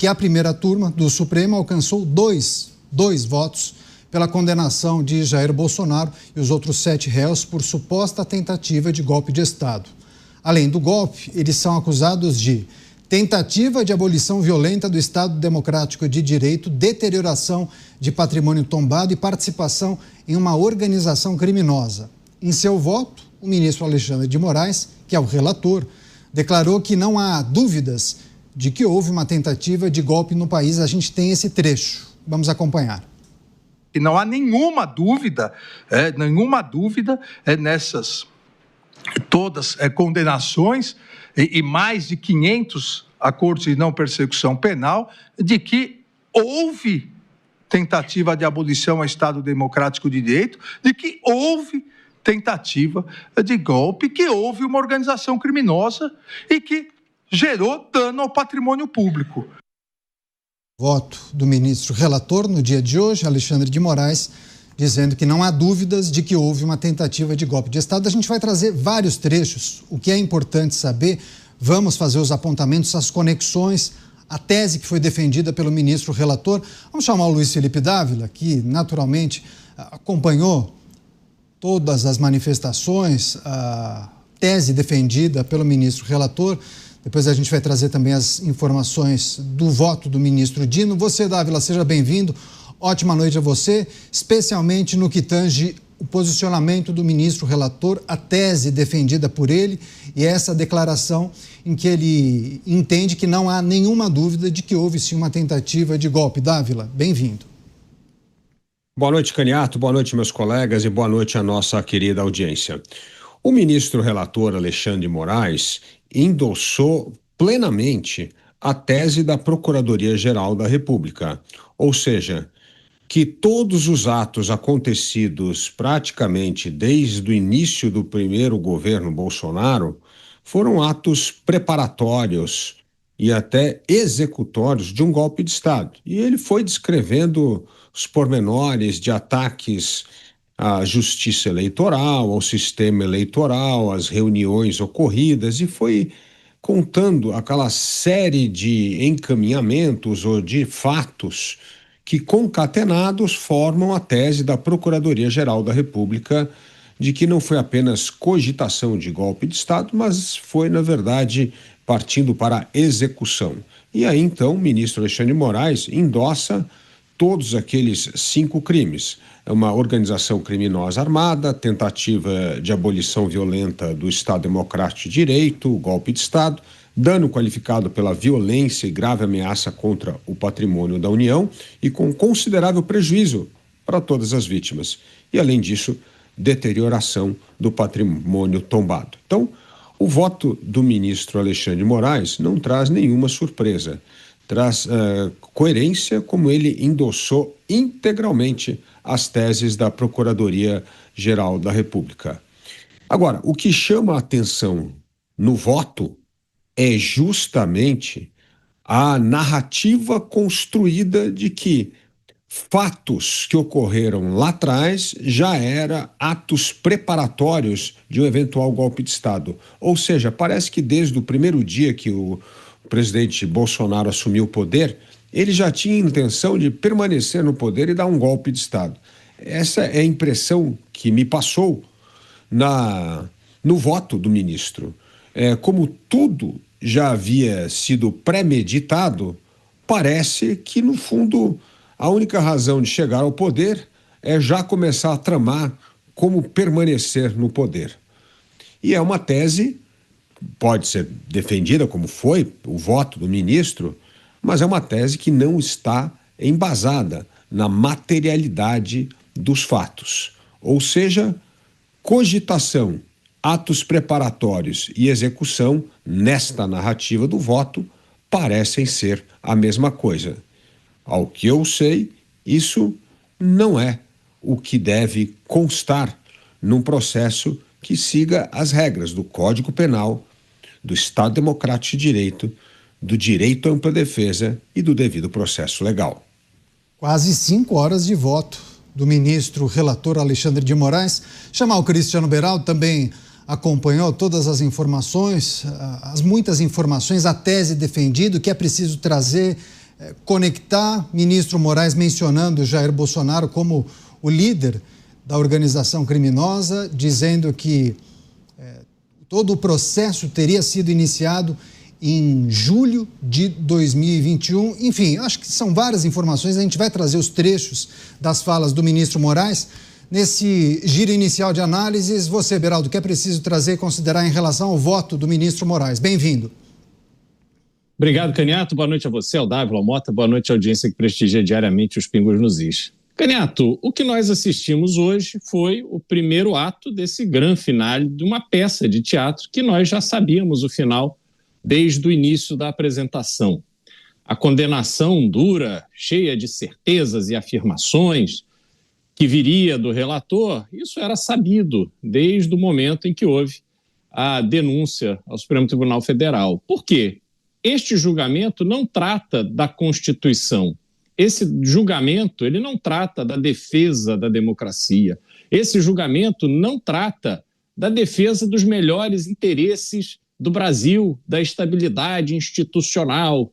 que a primeira turma do Supremo alcançou dois votos pela condenação de Jair Bolsonaro e os outros 7 réus por suposta tentativa de golpe de Estado. Além do golpe, eles são acusados de tentativa de abolição violenta do Estado Democrático de Direito, deterioração de patrimônio tombado e participação em uma organização criminosa. Em seu voto, o ministro Alexandre de Moraes, que é o relator, declarou que não há dúvidas de que houve uma tentativa de golpe no país. A gente tem esse trecho. Vamos acompanhar. E não há nenhuma dúvida nessas todas condenações e mais de 500 acordos de não persecução penal, de que houve tentativa de abolição ao Estado Democrático de Direito, de que houve tentativa de golpe, que houve uma organização criminosa e que gerou dano ao patrimônio público. Voto do ministro relator no dia de hoje, Alexandre de Moraes, dizendo que não há dúvidas de que houve uma tentativa de golpe de Estado. A gente vai trazer vários trechos, o que é importante saber. Vamos fazer os apontamentos, as conexões, a tese que foi defendida pelo ministro relator. Vamos chamar o Luiz Felipe Dávila, que naturalmente acompanhou todas as manifestações, a tese defendida pelo ministro relator. Depois a gente vai trazer também as informações do voto do ministro Dino. Você, Dávila, seja bem-vindo. Ótima noite a você, especialmente no que tange o posicionamento do ministro relator, a tese defendida por ele e essa declaração em que ele entende que não há nenhuma dúvida de que houve sim uma tentativa de golpe. Dávila, bem-vindo. Boa noite, Caniato, boa noite, meus colegas, e boa noite à nossa querida audiência. O ministro relator Alexandre de Moraes endossou plenamente a tese da Procuradoria-Geral da República, ou seja, que todos os atos acontecidos praticamente desde o início do primeiro governo Bolsonaro foram atos preparatórios e até executórios de um golpe de Estado. E ele foi descrevendo os pormenores de ataques à justiça eleitoral, ao sistema eleitoral, às reuniões ocorridas, e foi contando aquela série de encaminhamentos ou de fatos que, concatenados, formam a tese da Procuradoria-Geral da República de que não foi apenas cogitação de golpe de Estado, mas foi, na verdade, partindo para a execução. E aí, então, o ministro Alexandre de Moraes endossa todos aqueles 5 crimes. É uma organização criminosa armada, tentativa de abolição violenta do Estado Democrático de Direito, golpe de Estado, dano qualificado pela violência e grave ameaça contra o patrimônio da União e com considerável prejuízo para todas as vítimas. E, além disso, deterioração do patrimônio tombado. Então, o voto do ministro Alexandre de Moraes não traz nenhuma surpresa. Traz coerência, como ele endossou integralmente as teses da Procuradoria-Geral da República. Agora, o que chama a atenção no voto é justamente a narrativa construída de que fatos que ocorreram lá atrás já eram atos preparatórios de um eventual golpe de Estado. Ou seja, parece que desde o primeiro dia que o presidente Bolsonaro assumiu o poder, ele já tinha intenção de permanecer no poder e dar um golpe de Estado. Essa é a impressão que me passou no voto do ministro. Como tudo já havia sido premeditado, parece que, no fundo, a única razão de chegar ao poder é já começar a tramar como permanecer no poder. E é uma tese, pode ser defendida como foi o voto do ministro, mas é uma tese que não está embasada na materialidade dos fatos. Ou seja, cogitação, atos preparatórios e execução, nesta narrativa do voto, parecem ser a mesma coisa. Ao que eu sei, isso não é o que deve constar num processo que siga as regras do Código Penal, do Estado Democrático de Direito, do direito à ampla defesa e do devido processo legal. Quase 5 horas de voto do ministro relator Alexandre de Moraes. Chamar o Cristiano Beraldo, também acompanhou todas as informações, as muitas informações, a tese defendida, o que é preciso trazer conectar ministro Moraes mencionando Jair Bolsonaro como o líder da organização criminosa, dizendo que todo o processo teria sido iniciado em julho de 2021. Enfim, acho que são várias informações. A gente vai trazer os trechos das falas do ministro Moraes. Nesse giro inicial de análises, você, Beraldo, o que é preciso trazer e considerar em relação ao voto do ministro Moraes? Bem-vindo. Obrigado, Caniato. Boa noite a você, ao Dávila, ao Mota. Boa noite à audiência que prestigia diariamente os Pingos nos Is. Caniato, o que nós assistimos hoje foi o primeiro ato desse grande finale de uma peça de teatro que nós já sabíamos o final desde o início da apresentação. A condenação dura, cheia de certezas e afirmações que viria do relator, isso era sabido desde o momento em que houve a denúncia ao Supremo Tribunal Federal. Por quê? Este julgamento não trata da Constituição. Esse julgamento ele não trata da defesa da democracia. Esse julgamento não trata da defesa dos melhores interesses do Brasil, da estabilidade institucional.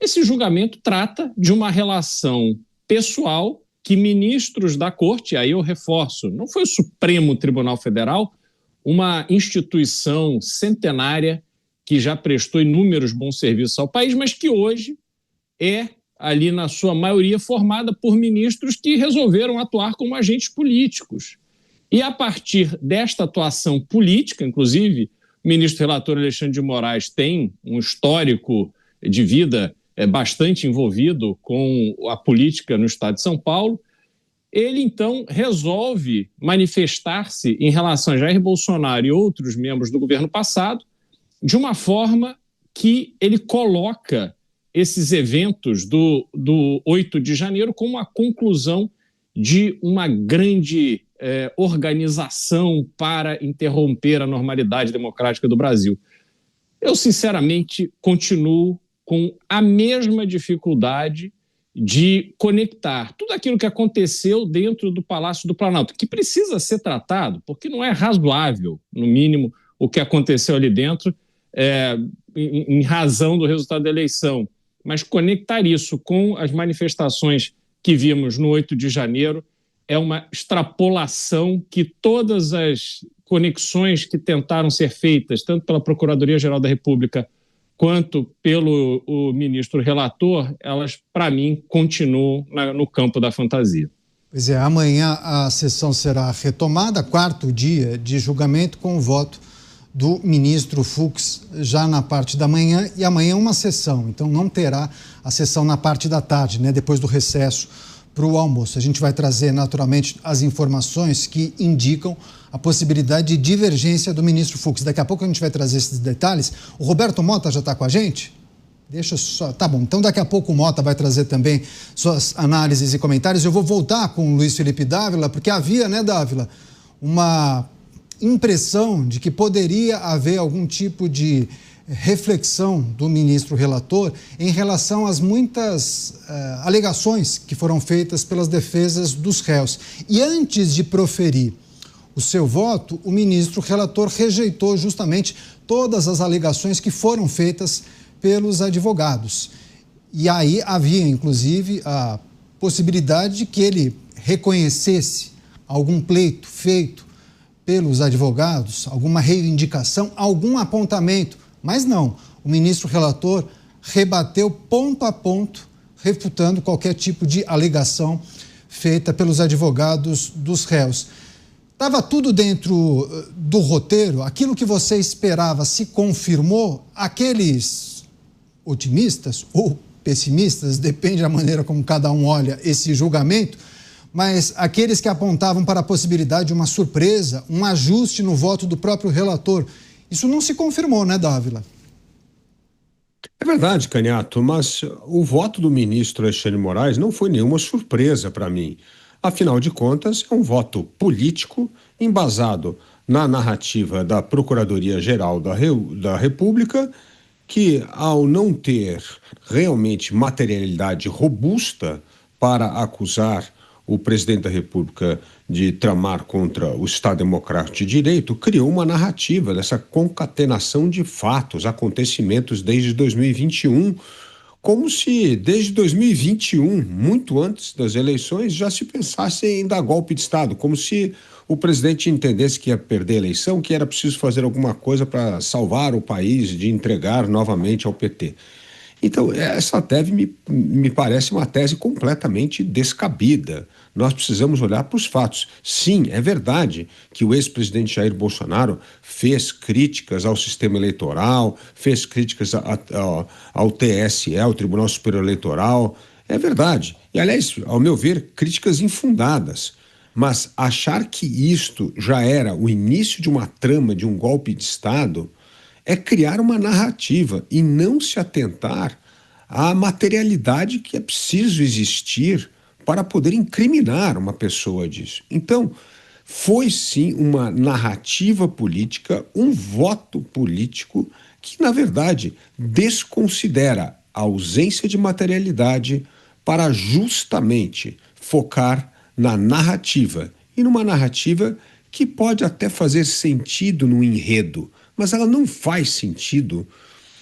Esse julgamento trata de uma relação pessoal que ministros da Corte, aí eu reforço, não foi o Supremo Tribunal Federal, uma instituição centenária que já prestou inúmeros bons serviços ao país, mas que hoje é, ali na sua maioria, formada por ministros que resolveram atuar como agentes políticos. E a partir desta atuação política, inclusive, o ministro relator Alexandre de Moraes tem um histórico de vida bastante envolvido com a política no estado de São Paulo, ele então resolve manifestar-se em relação a Jair Bolsonaro e outros membros do governo passado de uma forma que ele coloca esses eventos do 8 de janeiro como a conclusão de uma grande organização para interromper a normalidade democrática do Brasil. Eu, sinceramente, continuo com a mesma dificuldade de conectar tudo aquilo que aconteceu dentro do Palácio do Planalto, que precisa ser tratado, porque não é razoável, no mínimo, o que aconteceu ali dentro, em razão do resultado da eleição. Mas conectar isso com as manifestações que vimos no 8 de janeiro é uma extrapolação que todas as conexões que tentaram ser feitas, tanto pela Procuradoria-Geral da República quanto pelo ministro relator, elas, para mim, continuam no campo da fantasia. Pois é, amanhã a sessão será retomada, quarto dia de julgamento, com o voto do ministro Fux já na parte da manhã, e amanhã uma sessão, então não terá a sessão na parte da tarde, né, depois do recesso para o almoço. A gente vai trazer naturalmente as informações que indicam a possibilidade de divergência do ministro Fux. Daqui a pouco a gente vai trazer esses detalhes. O Roberto Mota já está com a gente? Deixa só. Tá bom, então daqui a pouco o Mota vai trazer também suas análises e comentários. Eu vou voltar com o Luiz Felipe Dávila, porque havia, né, Dávila, uma impressão de que poderia haver algum tipo de reflexão do ministro relator em relação às muitas alegações que foram feitas pelas defesas dos réus. E antes de proferir o seu voto, o ministro relator rejeitou justamente todas as alegações que foram feitas pelos advogados. E aí havia, inclusive, a possibilidade de que ele reconhecesse algum pleito feito pelos advogados, alguma reivindicação, algum apontamento. Mas não, o ministro relator rebateu ponto a ponto, refutando qualquer tipo de alegação feita pelos advogados dos réus. Estava tudo dentro do roteiro? Aquilo que você esperava se confirmou? Aqueles otimistas ou pessimistas, depende da maneira como cada um olha esse julgamento, mas aqueles que apontavam para a possibilidade de uma surpresa, um ajuste no voto do próprio relator, isso não se confirmou, né, Dávila? É verdade, Caniato, mas o voto do ministro Alexandre de Moraes não foi nenhuma surpresa para mim. Afinal de contas, é um voto político embasado na narrativa da Procuradoria-Geral da República, que, ao não ter realmente materialidade robusta para acusar o presidente da República de tramar contra o Estado Democrático de Direito, criou uma narrativa dessa concatenação de fatos, acontecimentos desde 2021, como se desde 2021, muito antes das eleições, já se pensasse em dar golpe de Estado, como se o presidente entendesse que ia perder a eleição, que era preciso fazer alguma coisa para salvar o país de entregar novamente ao PT. Então, essa tese me parece uma tese completamente descabida. Nós precisamos olhar para os fatos. Sim, é verdade que o ex-presidente Jair Bolsonaro fez críticas ao sistema eleitoral, fez críticas ao TSE, ao Tribunal Superior Eleitoral. É verdade. E, aliás, ao meu ver, críticas infundadas. Mas achar que isto já era o início de uma trama de um golpe de Estado é criar uma narrativa e não se atentar à materialidade que é preciso existir para poder incriminar uma pessoa disso. Então, foi sim uma narrativa política, um voto político que, na verdade, desconsidera a ausência de materialidade para justamente focar na narrativa, e numa narrativa que pode até fazer sentido no enredo, mas ela não faz sentido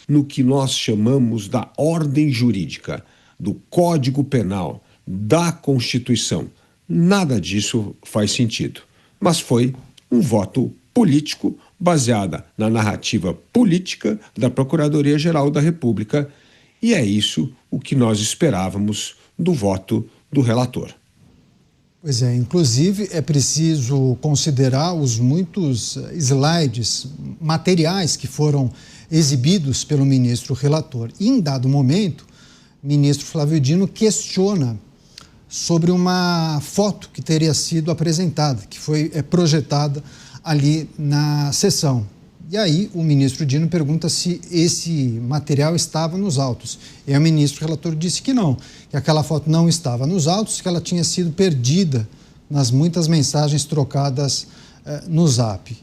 no que nós chamamos da ordem jurídica, do Código Penal, da Constituição. Nada disso faz sentido, mas foi um voto político baseado na narrativa política da Procuradoria-Geral da República, e é isso o que nós esperávamos do voto do relator. Pois é, inclusive é preciso considerar os muitos slides, materiais que foram exibidos pelo ministro relator. E, em dado momento, o ministro Flávio Dino questiona sobre uma foto que teria sido apresentada, que foi projetada ali na sessão. E aí o ministro Dino pergunta se esse material estava nos autos. E o ministro relator disse que não, que aquela foto não estava nos autos, que ela tinha sido perdida nas muitas mensagens trocadas no Zap.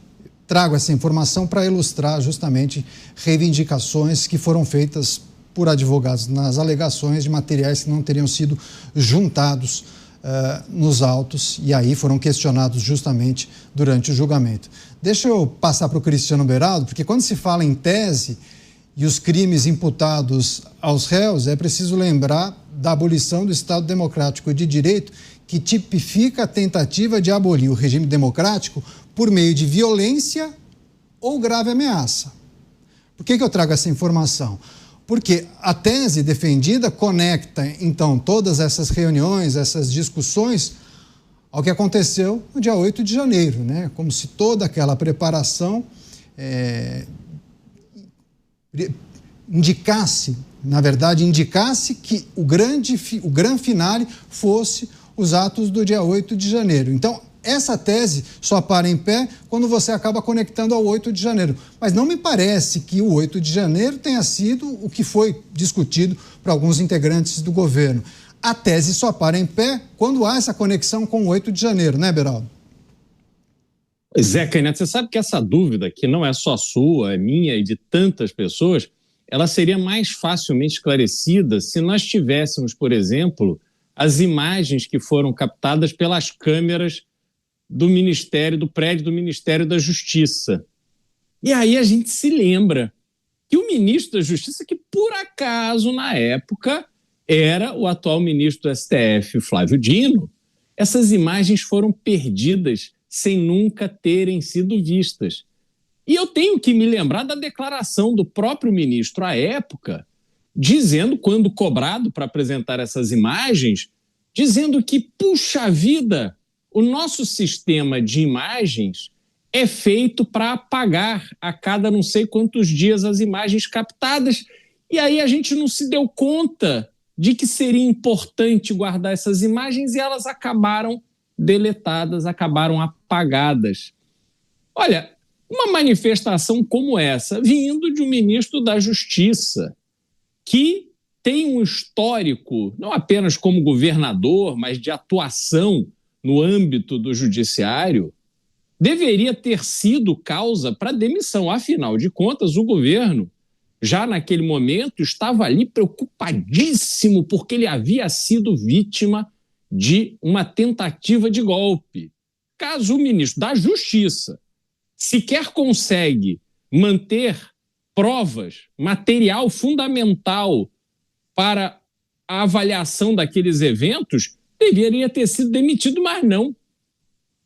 Trago essa informação para ilustrar justamente reivindicações que foram feitas por advogados nas alegações de materiais que não teriam sido juntados nos autos e aí foram questionados justamente durante o julgamento. Deixa eu passar para o Cristiano Beraldo, porque quando se fala em tese e os crimes imputados aos réus, é preciso lembrar da abolição do Estado Democrático de Direito, que tipifica a tentativa de abolir o regime democrático por meio de violência ou grave ameaça. Por que eu trago essa informação? Porque a tese defendida conecta, então, todas essas reuniões, essas discussões, ao que aconteceu no dia 8 de janeiro, né? Como se toda aquela preparação indicasse que o grande finale fosse os atos do dia 8 de janeiro. Então, essa tese só para em pé quando você acaba conectando ao 8 de janeiro. Mas não me parece que o 8 de janeiro tenha sido o que foi discutido por alguns integrantes do governo. A tese só para em pé quando há essa conexão com o 8 de janeiro, né, Beraldo? Pois é, Canhete, você sabe que essa dúvida, que não é só sua, é minha e de tantas pessoas, ela seria mais facilmente esclarecida se nós tivéssemos, por exemplo, as imagens que foram captadas pelas câmeras do prédio do Ministério da Justiça. E aí a gente se lembra que o ministro da Justiça, que por acaso na época era o atual ministro do STF, Flávio Dino, essas imagens foram perdidas sem nunca terem sido vistas. E eu tenho que me lembrar da declaração do próprio ministro à época, dizendo, quando cobrado para apresentar essas imagens, dizendo que, puxa vida, o nosso sistema de imagens é feito para apagar a cada não sei quantos dias as imagens captadas. E aí a gente não se deu conta de que seria importante guardar essas imagens e elas acabaram deletadas, acabaram apagadas. Olha, uma manifestação como essa, vindo de um ministro da Justiça, que tem um histórico, não apenas como governador, mas de atuação no âmbito do judiciário, deveria ter sido causa para demissão. Afinal de contas, o governo, já naquele momento, estava ali preocupadíssimo porque ele havia sido vítima de uma tentativa de golpe. Caso o ministro da Justiça sequer consegue manter provas, material fundamental para a avaliação daqueles eventos, deveria ter sido demitido, mas não.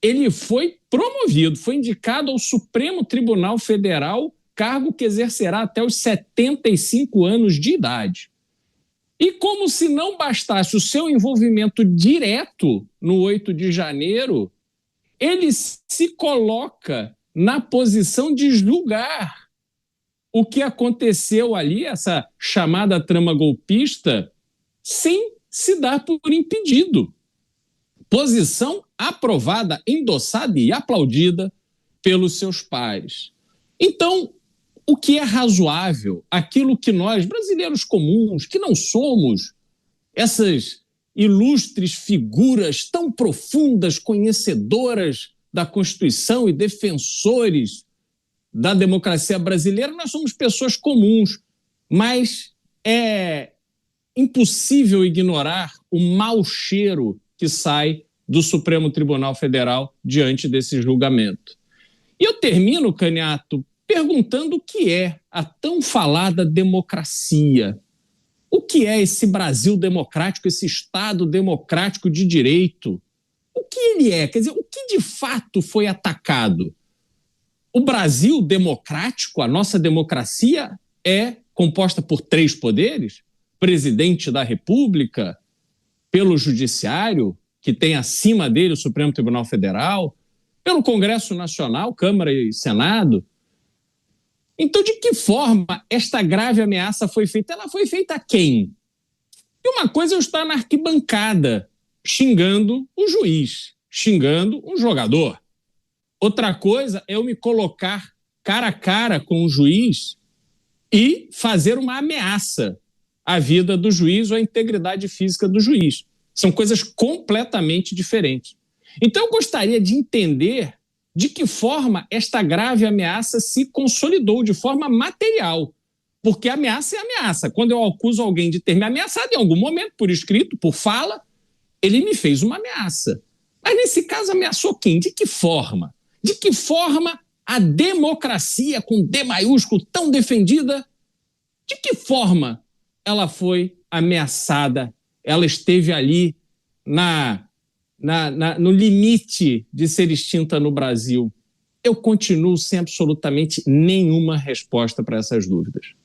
Ele foi promovido, foi indicado ao Supremo Tribunal Federal, cargo que exercerá até os 75 anos de idade. E como se não bastasse o seu envolvimento direto no 8 de janeiro, ele se coloca na posição de julgar o que aconteceu ali, essa chamada trama golpista, sem se dar por impedido. Posição aprovada, endossada e aplaudida pelos seus pares. Então, o que é razoável, aquilo que nós, brasileiros comuns, que não somos essas ilustres figuras tão profundas, conhecedoras da Constituição e defensores da democracia brasileira, nós somos pessoas comuns, mas é impossível ignorar o mau cheiro que sai do Supremo Tribunal Federal diante desse julgamento. E eu termino, Caniato, perguntando o que é a tão falada democracia. O que é esse Brasil democrático, esse Estado democrático de direito? O que ele é? Quer dizer, o que de fato foi atacado? O Brasil democrático, a nossa democracia, é composta por 3 poderes? Presidente da República, pelo Judiciário, que tem acima dele o Supremo Tribunal Federal, pelo Congresso Nacional, Câmara e Senado. Então, de que forma esta grave ameaça foi feita? Ela foi feita a quem? E uma coisa é eu estar na arquibancada xingando o juiz, xingando um jogador. Outra coisa é eu me colocar cara a cara com o juiz e fazer uma ameaça à vida do juiz ou à integridade física do juiz. São coisas completamente diferentes. Então, eu gostaria de entender de que forma esta grave ameaça se consolidou de forma material. Porque ameaça é ameaça. Quando eu acuso alguém de ter me ameaçado, em algum momento, por escrito, por fala, ele me fez uma ameaça. Mas nesse caso ameaçou quem? De que forma? De que forma a democracia, com D maiúsculo, tão defendida, de que forma ela foi ameaçada? Ela esteve ali no limite de ser extinta no Brasil? Eu continuo sem absolutamente nenhuma resposta para essas dúvidas.